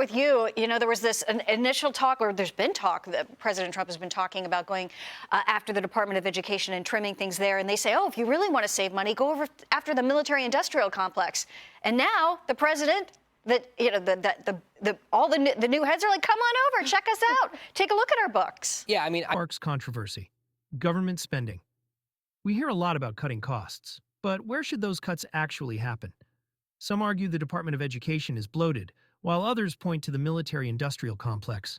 with you. You know, there was this initial talk, or there's been talk that President Trump has been talking about going after the Department of Education and trimming things there. And they say, oh, if you really want to save money, go over after the military-industrial complex. And now the president, all the new heads are like, come on over, check us out, take a look at our books. Yeah, I mean, sparks controversy. Government spending. We hear a lot about cutting costs, but where should those cuts actually happen? Some argue the Department of Education is bloated, while others point to the military-industrial complex.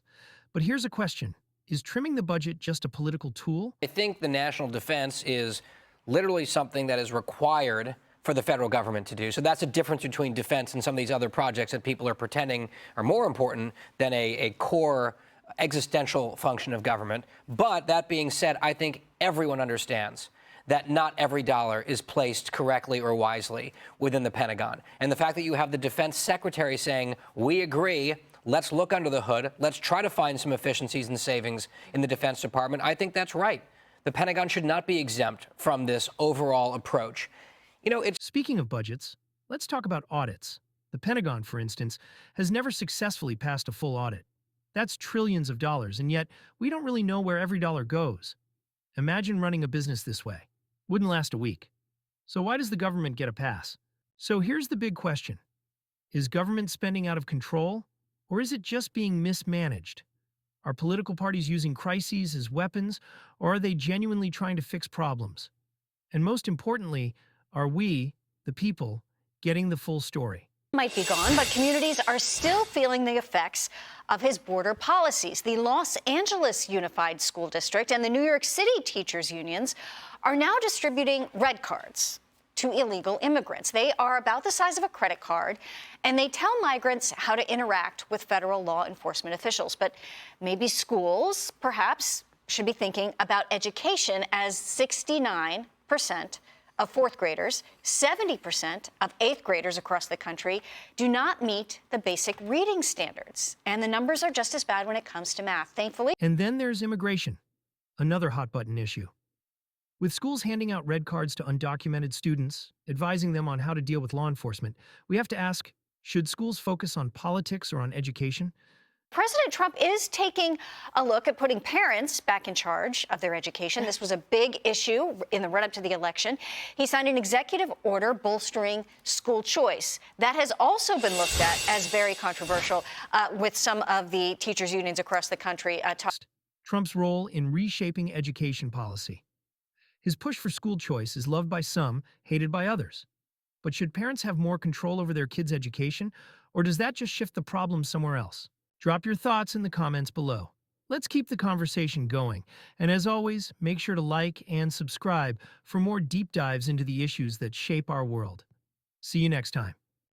But here's a question. Is trimming the budget just a political tool? I think the national defense is literally something that is required for the federal government to do. So that's a difference between defense and some of these other projects that people are pretending are more important than a core existential function of government. But that being said, I think everyone understands that not every dollar is placed correctly or wisely within the Pentagon. And the fact that you have the defense secretary saying, we agree, let's look under the hood, let's try to find some efficiencies and savings in the Defense Department, I think that's right. The Pentagon should not be exempt from this overall approach. You know, Speaking of budgets, let's talk about audits. The Pentagon, for instance, has never successfully passed a full audit. That's trillions of dollars, and yet we don't really know where every dollar goes. Imagine running a business this way. Wouldn't last a week. So why does the government get a pass? So here's the big question. Is government spending out of control, or is it just being mismanaged? Are political parties using crises as weapons, or are they genuinely trying to fix problems? And most importantly, are we, the people, getting the full story? Might be gone, but communities are still feeling the effects of his border policies. The Los Angeles Unified School District and the New York City teachers unions are now distributing red cards to illegal immigrants. They are about the size of a credit card, and they tell migrants how to interact with federal law enforcement officials. But maybe schools, perhaps, should be thinking about education, as 69% of fourth graders, 70% of eighth graders across the country do not meet the basic reading standards. And the numbers are just as bad when it comes to math, thankfully. And then there's immigration, another hot-button issue. With schools handing out red cards to undocumented students, advising them on how to deal with law enforcement, we have to ask, should schools focus on politics or on education? President Trump is taking a look at putting parents back in charge of their education. This was a big issue in the run-up to the election. He signed an executive order bolstering school choice. That has also been looked at as very controversial with some of the teachers' unions across the country. Trump's role in reshaping education policy. His push for school choice is loved by some, hated by others. But should parents have more control over their kids' education, or does that just shift the problem somewhere else? Drop your thoughts in the comments below. Let's keep the conversation going. And as always, make sure to like and subscribe for more deep dives into the issues that shape our world. See you next time.